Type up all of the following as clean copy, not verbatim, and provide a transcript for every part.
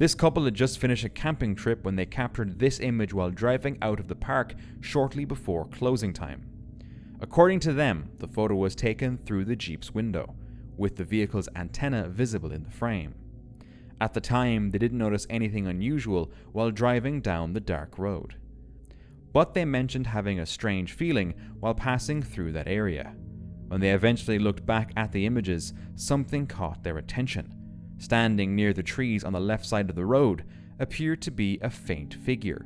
This couple had just finished a camping trip when they captured this image while driving out of the park shortly before closing time. According to them, the photo was taken through the Jeep's window, with the vehicle's antenna visible in the frame. At the time, they didn't notice anything unusual while driving down the dark road. But they mentioned having a strange feeling while passing through that area. When they eventually looked back at the images, something caught their attention. Standing near the trees on the left side of the road appeared to be a faint figure.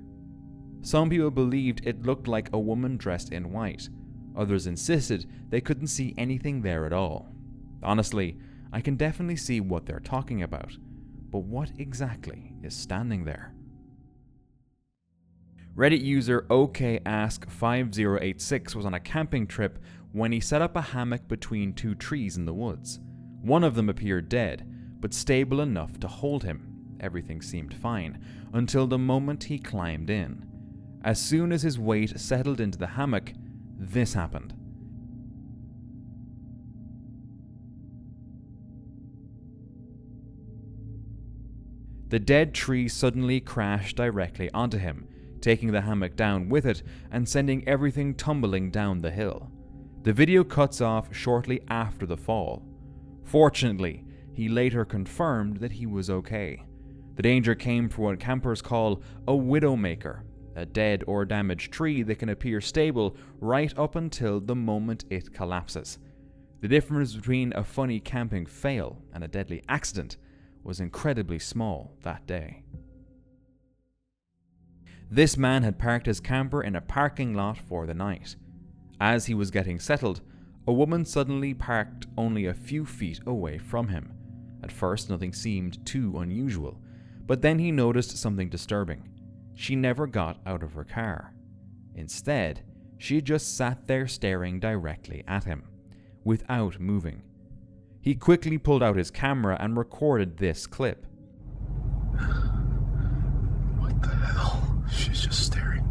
Some people believed it looked like a woman dressed in white. Others insisted they couldn't see anything there at all. Honestly, I can definitely see what they're talking about, but what exactly is standing there? Reddit user OKAsk5086 was on a camping trip when he set up a hammock between two trees in the woods. One of them appeared dead, but stable enough to hold him. Everything seemed fine, until the moment he climbed in. As soon as his weight settled into the hammock, this happened. The dead tree suddenly crashed directly onto him, taking the hammock down with it and sending everything tumbling down the hill. The video cuts off shortly after the fall. Fortunately, he later confirmed that he was okay. The danger came from what campers call a widowmaker, a dead or damaged tree that can appear stable right up until the moment it collapses. The difference between a funny camping fail and a deadly accident was incredibly small that day. This man had parked his camper in a parking lot for the night. As he was getting settled, a woman suddenly parked only a few feet away from him. At first, nothing seemed too unusual, but then he noticed something disturbing. She never got out of her car. Instead, she just sat there staring directly at him, without moving. He quickly pulled out his camera and recorded this clip. What the hell? She's just staring.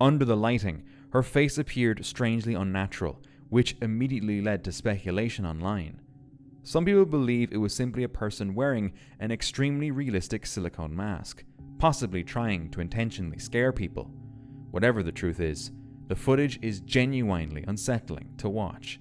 Under the lighting, her face appeared strangely unnatural, which immediately led to speculation online. Some people believe it was simply a person wearing an extremely realistic silicone mask, possibly trying to intentionally scare people. Whatever the truth is, the footage is genuinely unsettling to watch.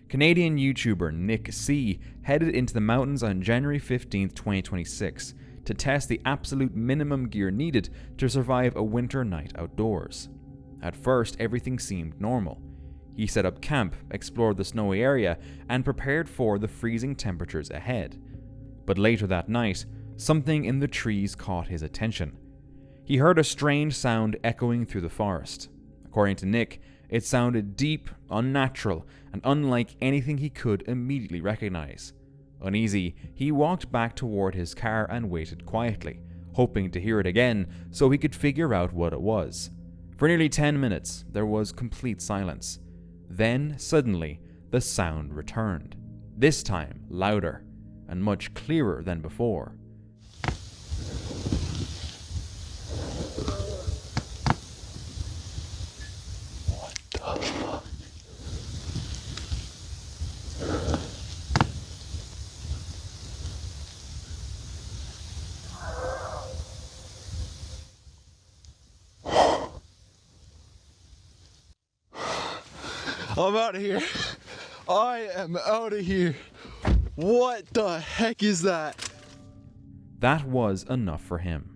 Canadian YouTuber Nick C headed into the mountains on January 15, 2026 to test the absolute minimum gear needed to survive a winter night outdoors. At first, everything seemed normal. He set up camp, explored the snowy area, and prepared for the freezing temperatures ahead. But later that night, something in the trees caught his attention. He heard a strange sound echoing through the forest. According to Nick, it sounded deep, unnatural, and unlike anything he could immediately recognize. Uneasy, he walked back toward his car and waited quietly, hoping to hear it again so he could figure out what it was. For nearly 10 minutes, there was complete silence. Then, suddenly, the sound returned. This time, louder, and much clearer than before. What the fuck? I'm out of here. I am out of here. What the heck is that? That was enough for him.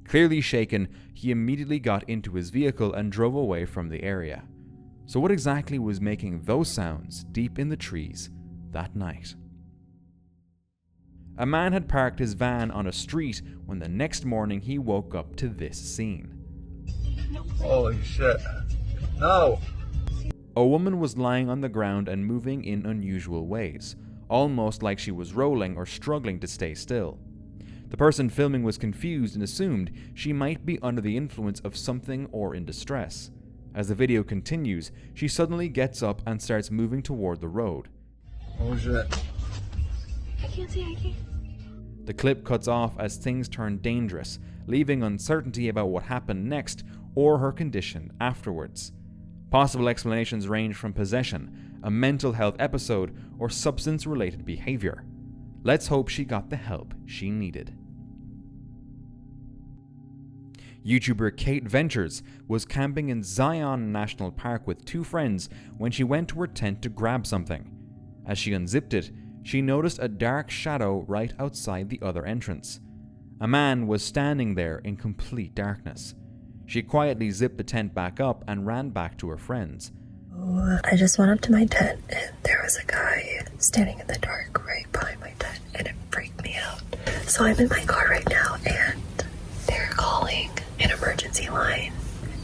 Clearly shaken, he immediately got into his vehicle and drove away from the area. So what exactly was making those sounds deep in the trees that night? A man had parked his van on a street when the next morning he woke up to this scene. Holy shit. No. A woman was lying on the ground and moving in unusual ways, almost like she was rolling or struggling to stay still. The person filming was confused and assumed she might be under the influence of something or in distress. As the video continues, she suddenly gets up and starts moving toward the road. Oh shit. I can't. The clip cuts off as things turn dangerous, leaving uncertainty about what happened next or her condition afterwards. Possible explanations range from possession, a mental health episode, or substance-related behavior. Let's hope she got the help she needed. YouTuber Kate Ventures was camping in Zion National Park with 2 friends when she went to her tent to grab something. As she unzipped it, she noticed a dark shadow right outside the other entrance. A man was standing there in complete darkness. She quietly zipped the tent back up and ran back to her friends. I just went up to my tent and there was a guy standing in the dark right behind my tent and it freaked me out. So I'm in my car right now and they're calling an emergency line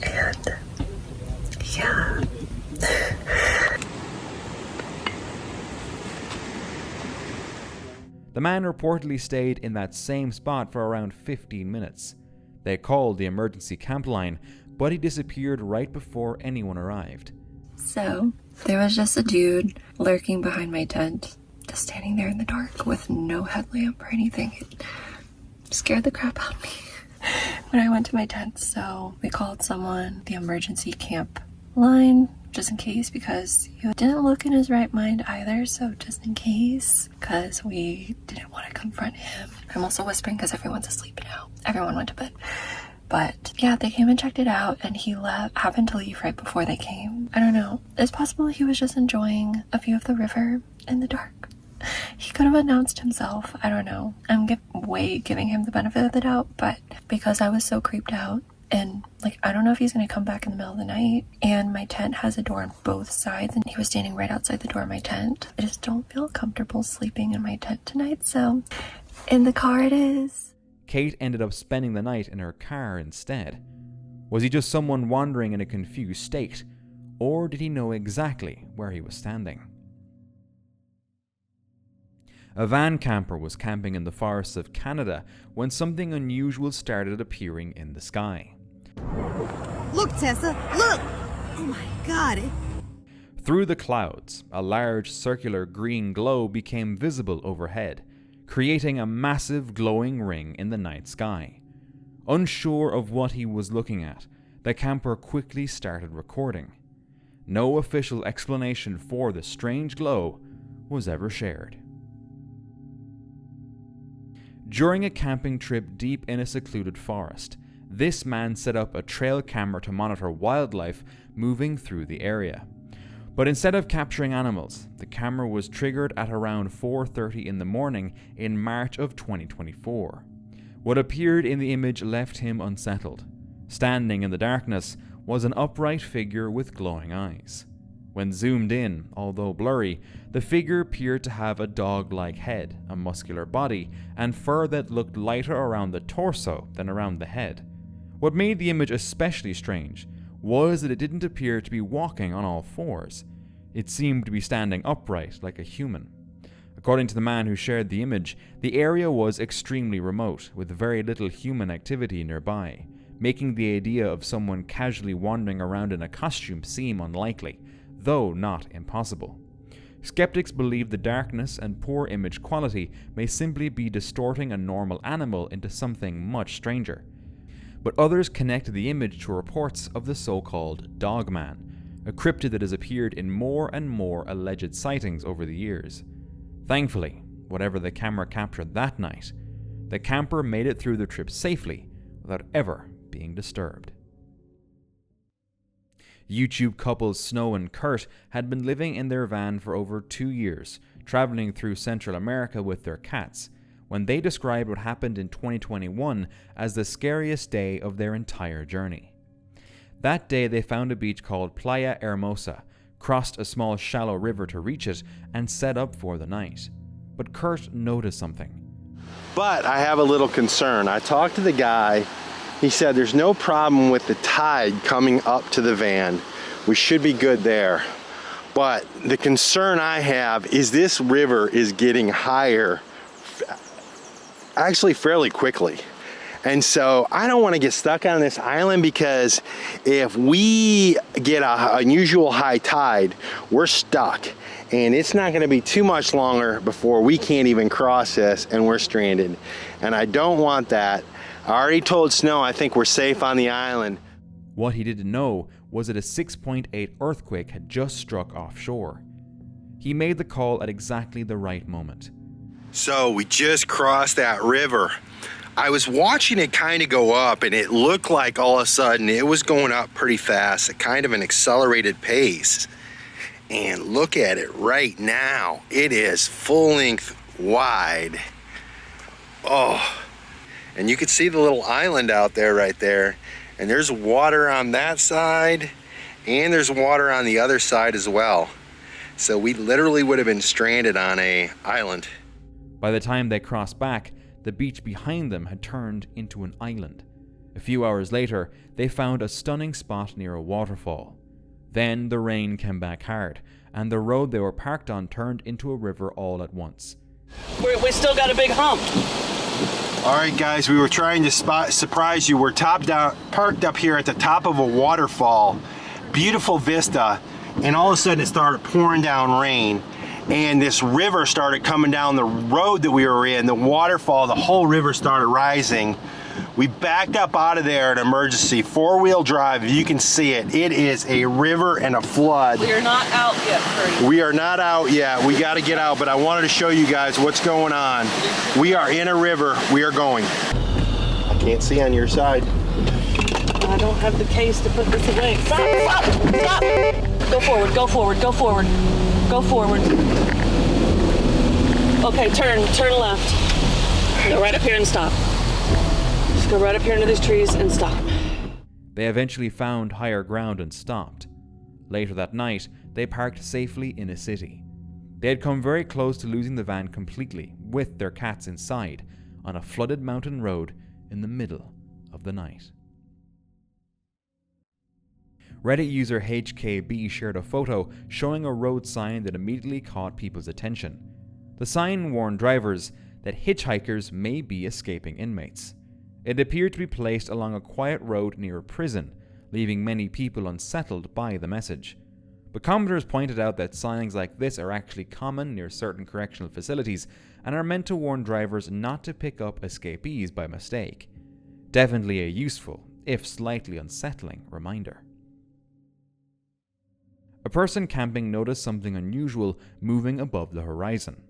and yeah. The man reportedly stayed in that same spot for around 15 minutes. They called the emergency camp line, but he disappeared right before anyone arrived. So there was just a dude lurking behind my tent, just standing there in the dark with no headlamp or anything. It scared the crap out of me when I went to my tent. So we called someone, the emergency camp line, just in case, because he didn't look in his right mind either. So just in case, because we didn't want to confront him. I'm also whispering because everyone's asleep now. Everyone went to bed. But yeah, they came and checked it out and he happened to leave right before they came. I don't know. It's possible he was just enjoying a view of the river in the dark. He could have announced himself. I don't know. I'm giving him the benefit of the doubt, but because I was so creeped out and I don't know if he's going to come back in the middle of the night, and my tent has a door on both sides and he was standing right outside the door of my tent. I just don't feel comfortable sleeping in my tent tonight, so in the car it is. Kate ended up spending the night in her car instead. Was he just someone wandering in a confused state, or did he know exactly where he was standing? A van camper was camping in the forests of Canada when something unusual started appearing in the sky. Look, Tessa, look! Oh my God! Through the clouds, a large circular green glow became visible overhead, creating a massive glowing ring in the night sky. Unsure of what he was looking at, the camper quickly started recording. No official explanation for the strange glow was ever shared. During a camping trip deep in a secluded forest, this man set up a trail camera to monitor wildlife moving through the area. But instead of capturing animals, the camera was triggered at around 4:30 in the morning in March of 2024. What appeared in the image left him unsettled. Standing in the darkness was an upright figure with glowing eyes. When zoomed in, although blurry, the figure appeared to have a dog-like head, a muscular body, and fur that looked lighter around the torso than around the head. What made the image especially strange was that it didn't appear to be walking on all fours. It seemed to be standing upright like a human. According to the man who shared the image, the area was extremely remote, with very little human activity nearby, making the idea of someone casually wandering around in a costume seem unlikely, though not impossible. Skeptics believe the darkness and poor image quality may simply be distorting a normal animal into something much stranger. But others connect the image to reports of the so-called Dogman, a cryptid that has appeared in more and more alleged sightings over the years. Thankfully, whatever the camera captured that night, the camper made it through the trip safely without ever being disturbed. YouTube couples Snow and Kurt had been living in their van for over 2 years, traveling through Central America with their cats, when they described what happened in 2021 as the scariest day of their entire journey. That day they found a beach called Playa Hermosa, crossed a small shallow river to reach it, and set up for the night. But Kurt noticed something. But I have a little concern. I talked to the guy. He said there's no problem with the tide coming up to the van. We should be good there. But the concern I have is this river is getting higher actually fairly quickly. And so I don't want to get stuck on this island, because if we get an unusual high tide, we're stuck. And it's not going to be too much longer before we can't even cross this and we're stranded. And I don't want that. I already told Snow I think we're safe on the island. What he didn't know was that a 6.8 earthquake had just struck offshore. He made the call at exactly the right moment. So we just crossed that river. I was watching it kind of go up, and it looked like all of a sudden it was going up pretty fast, at kind of an accelerated pace. And look at it right now. It is full length wide. Oh, and you can see the little island out there right there. And there's water on that side, and there's water on the other side as well. So we literally would have been stranded on an island. By the time they crossed back, the beach behind them had turned into an island. A few hours later, they found a stunning spot near a waterfall. Then the rain came back hard, and the road they were parked on turned into a river all at once. We still got a big hump. All right, guys, we were trying to surprise you. We're parked up here at the top of a waterfall. Beautiful vista, and all of a sudden it started pouring down rain, and this river started coming down the road that we were in. The waterfall, the whole river started rising. We backed up out of there in emergency, 4-wheel drive. If you can see it, it is a river and a flood. We are not out yet, Curdy. We are not out yet. We got to get out, but I wanted to show you guys what's going on. We are in a river. We are going. I can't see on your side. I don't have the case to put this away. Stop! Stop! Stop! Go forward, go forward, go forward. Go forward. Okay, turn left. Go right up here and stop. Just go right up here into these trees and stop. They eventually found higher ground and stopped. Later that night, they parked safely in a city. They had come very close to losing the van completely, with their cats inside, on a flooded mountain road in the middle of the night. Reddit user HKB shared a photo showing a road sign that immediately caught people's attention. The sign warned drivers that hitchhikers may be escaping inmates. It appeared to be placed along a quiet road near a prison, leaving many people unsettled by the message. But commenters pointed out that signs like this are actually common near certain correctional facilities and are meant to warn drivers not to pick up escapees by mistake. Definitely a useful, if slightly unsettling, reminder. A person camping noticed something unusual moving above the horizon.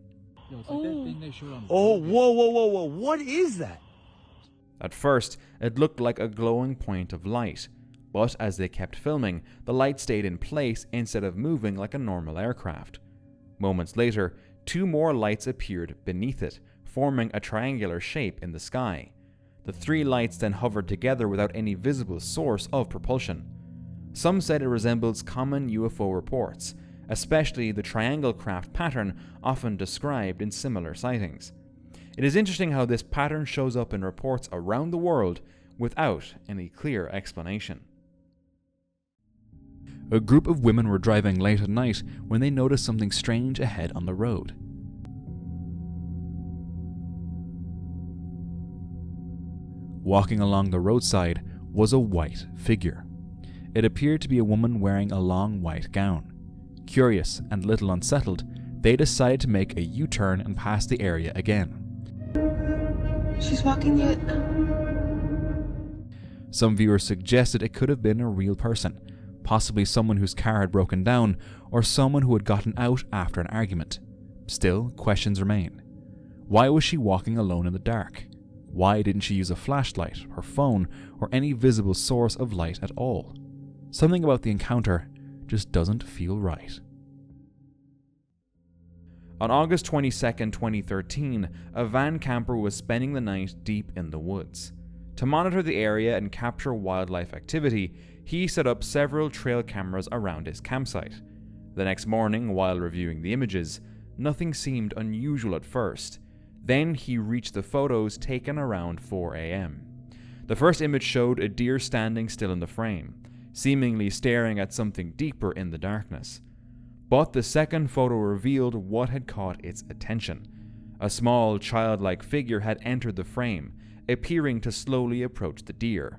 Oh, whoa, what is that? At first, it looked like a glowing point of light, but as they kept filming, the light stayed in place instead of moving like a normal aircraft. Moments later, 2 more lights appeared beneath it, forming a triangular shape in the sky. The 3 lights then hovered together without any visible source of propulsion. Some said it resembles common UFO reports, especially the triangle craft pattern often described in similar sightings. It is interesting how this pattern shows up in reports around the world without any clear explanation. A group of women were driving late at night when they noticed something strange ahead on the road. Walking along the roadside was a white figure. It appeared to be a woman wearing a long white gown. Curious and a little unsettled, they decided to make a U-turn and pass the area again. She's walking the... Some viewers suggested it could have been a real person, possibly someone whose car had broken down, or someone who had gotten out after an argument. Still, questions remain. Why was she walking alone in the dark? Why didn't she use a flashlight, her phone, or any visible source of light at all? Something about the encounter just doesn't feel right. On August 22, 2013, a van camper was spending the night deep in the woods. To monitor the area and capture wildlife activity, he set up several trail cameras around his campsite. The next morning, while reviewing the images, nothing seemed unusual at first. Then he reached the photos taken around 4 a.m. The first image showed a deer standing still in the frame, seemingly staring at something deeper in the darkness. But the second photo revealed what had caught its attention. A small, childlike figure had entered the frame, appearing to slowly approach the deer.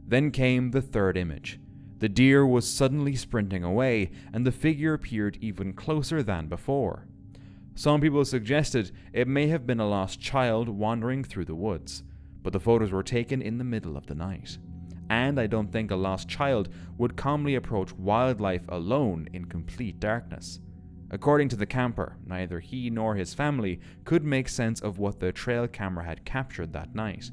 Then came the third image. The deer was suddenly sprinting away, and the figure appeared even closer than before. Some people suggested it may have been a lost child wandering through the woods, but the photos were taken in the middle of the night. And I don't think a lost child would calmly approach wildlife alone in complete darkness. According to the camper, neither he nor his family could make sense of what the trail camera had captured that night.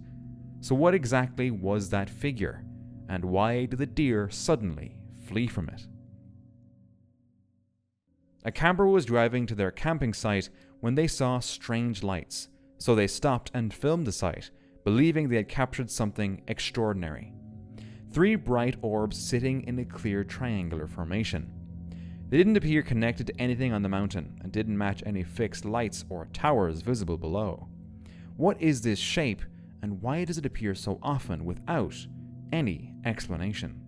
So what exactly was that figure, and why did the deer suddenly flee from it? A camper was driving to their camping site when they saw strange lights, so they stopped and filmed the site, believing they had captured something extraordinary. 3 bright orbs sitting in a clear triangular formation. They didn't appear connected to anything on the mountain and didn't match any fixed lights or towers visible below. What is this shape, and why does it appear so often without any explanation?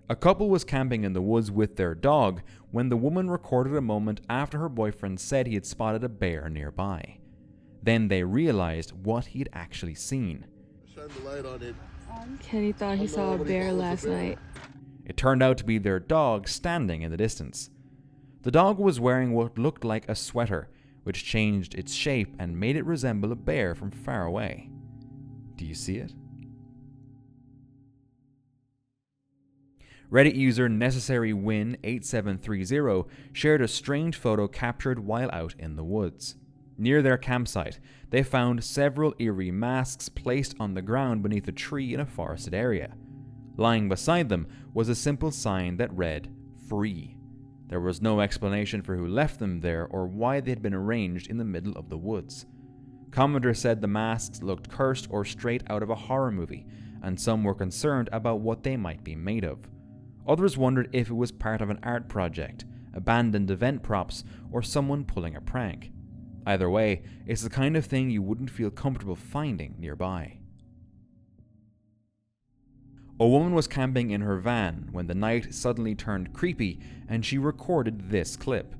A couple was camping in the woods with their dog when the woman recorded a moment after her boyfriend said he had spotted a bear nearby. Then they realized what he had actually seen. Shine the light on it. Kenny thought he saw a bear last night. It turned out to be their dog standing in the distance. The dog was wearing what looked like a sweater, which changed its shape and made it resemble a bear from far away. Do you see it? Reddit user NecessaryWin8730 shared a strange photo captured while out in the woods. Near their campsite, they found several eerie masks placed on the ground beneath a tree in a forested area. Lying beside them was a simple sign that read, "Free." There was no explanation for who left them there or why they had been arranged in the middle of the woods. Commenters said the masks looked cursed or straight out of a horror movie, and some were concerned about what they might be made of. Others wondered if it was part of an art project, abandoned event props, or someone pulling a prank. Either way, it's the kind of thing you wouldn't feel comfortable finding nearby. A woman was camping in her van when the night suddenly turned creepy and she recorded this clip.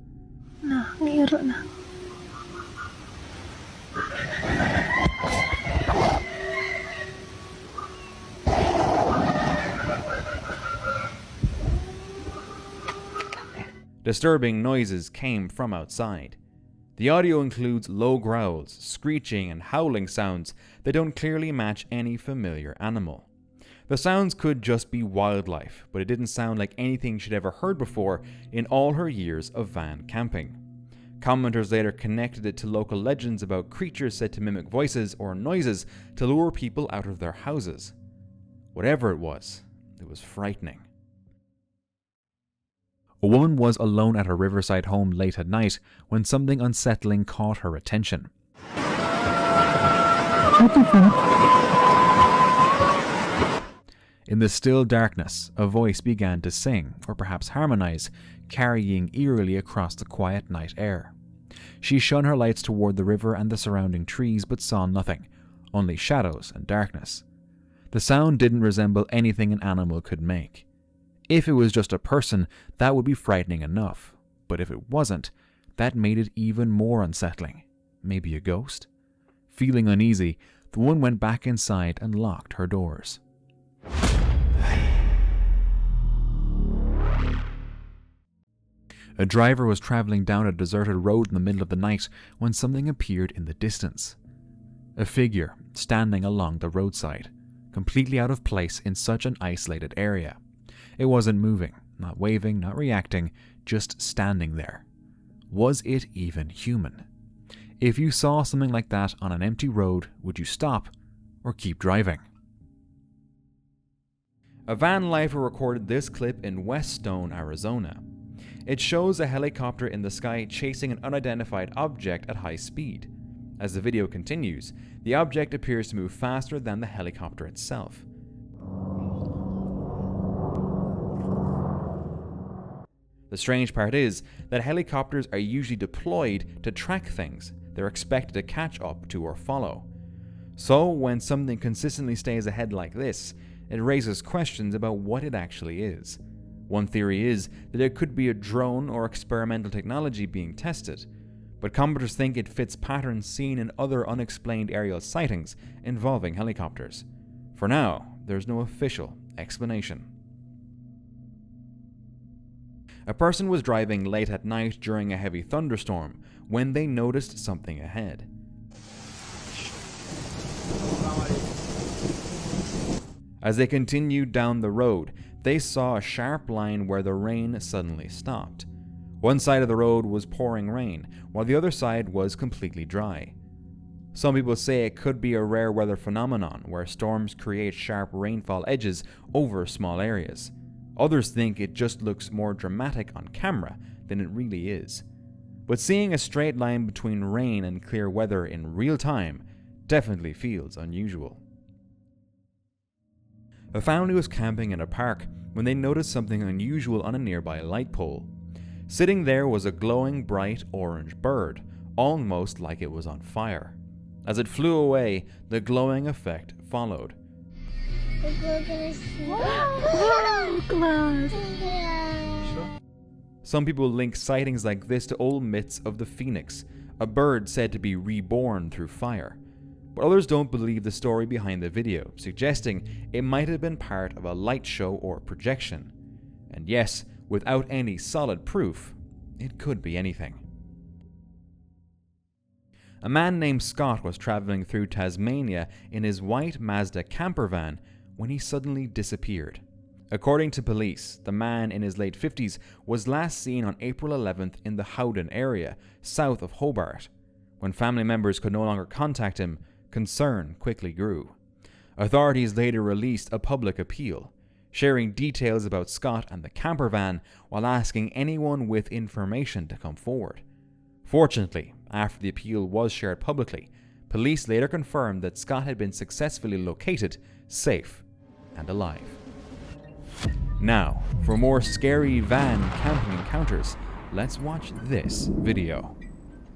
Disturbing noises came from outside. The audio includes low growls, screeching, and howling sounds that don't clearly match any familiar animal. The sounds could just be wildlife, but it didn't sound like anything she'd ever heard before in all her years of van camping. Commenters later connected it to local legends about creatures said to mimic voices or noises to lure people out of their houses. Whatever it was frightening. A woman was alone at her riverside home late at night when something unsettling caught her attention. In the still darkness, a voice began to sing, or perhaps harmonize, carrying eerily across the quiet night air. She shone her lights toward the river and the surrounding trees, but saw nothing, only shadows and darkness. The sound didn't resemble anything an animal could make. If it was just a person, that would be frightening enough, but if it wasn't, that made it even more unsettling. Maybe a ghost? Feeling uneasy, the woman went back inside and locked her doors. A driver was traveling down a deserted road in the middle of the night when something appeared in the distance. A figure standing along the roadside, completely out of place in such an isolated area. It wasn't moving, not waving, not reacting, just standing there. Was it even human? If you saw something like that on an empty road, would you stop or keep driving? A van lifer recorded this clip in West Stone, Arizona. It shows a helicopter in the sky chasing an unidentified object at high speed. As the video continues, the object appears to move faster than the helicopter itself. The strange part is that helicopters are usually deployed to track things they're expected to catch up to or follow. So when something consistently stays ahead like this, it raises questions about what it actually is. One theory is that it could be a drone or experimental technology being tested, but commenters think it fits patterns seen in other unexplained aerial sightings involving helicopters. For now, there's no official explanation. A person was driving late at night during a heavy thunderstorm when they noticed something ahead. As they continued down the road, they saw a sharp line where the rain suddenly stopped. One side of the road was pouring rain, while the other side was completely dry. Some people say it could be a rare weather phenomenon where storms create sharp rainfall edges over small areas. Others think it just looks more dramatic on camera than it really is. But seeing a straight line between rain and clear weather in real time definitely feels unusual. A family was camping in a park when they noticed something unusual on a nearby light pole. Sitting there was a glowing bright orange bird, almost like it was on fire. As it flew away, the glowing effect followed. Some people link sightings like this to old myths of the phoenix, a bird said to be reborn through fire. But others don't believe the story behind the video, suggesting it might have been part of a light show or projection. And yes, without any solid proof, it could be anything. A man named Scott was traveling through Tasmania in his white Mazda camper van when he suddenly disappeared. According to police, the man in his late 50s was last seen on April 11th in the Howden area, south of Hobart. When family members could no longer contact him, concern quickly grew. Authorities later released a public appeal, sharing details about Scott and the camper van while asking anyone with information to come forward. Fortunately, after the appeal was shared publicly, police later confirmed that Scott had been successfully located, safe and alive. Now, for more scary van camping encounters, let's watch this video.